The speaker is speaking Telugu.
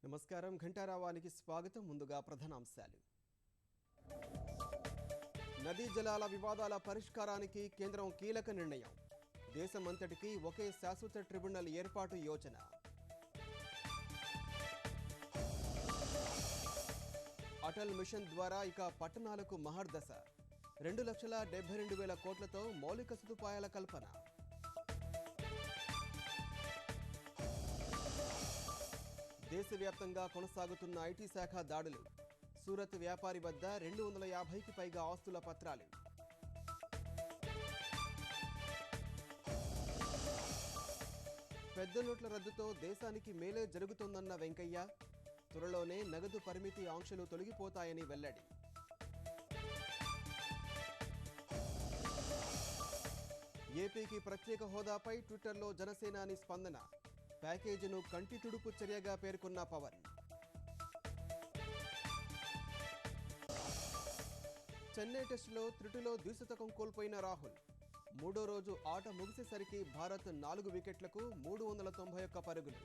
నమస్కారం ఘంటారావానికి స్వాగతం. ముందుగా ప్రధానాంశాలు. నదీ జలాల వివాదాల పరిష్కారానికి కేంద్రం కీలక నిర్ణయం. దేశమంతటికి ఒకే శాశ్వత ట్రిబ్యునల్ ఏర్పాటు యోచన. అటల్ మిషన్ ద్వారా ఇక పట్టణాలకు మహర్దశ. 2,72,000 కోట్లతో మౌలిక సదుపాయాల కల్పన. దేశవ్యాప్తంగా కొనసాగుతున్న ఐటీ శాఖ దాడులు. సూరత్ వ్యాపారి వద్ద 250కి పైగా ఆస్తుల పత్రాలు. పెద్ద నోట్ల రద్దుతో దేశానికి మేలే జరుగుతోందన్న వెంకయ్య. త్వరలోనే నగదు పరిమితి ఆంక్షలు తొలగిపోతాయని వెల్లడి. ఏపీకి ప్రత్యేక హోదాపై ట్విట్టర్లో జనసేనాని స్పందన. ప్యాకేజీను కంటి తుడుపు చర్యగా పేర్కొన్న పవన్. చెన్నై టెస్టులో త్రుటిలో ద్విశతకం కోల్పోయిన రాహుల్. మూడో రోజు ఆట ముగిసేసరికి భారత్ 4 వికెట్లకు 391 పరుగులు.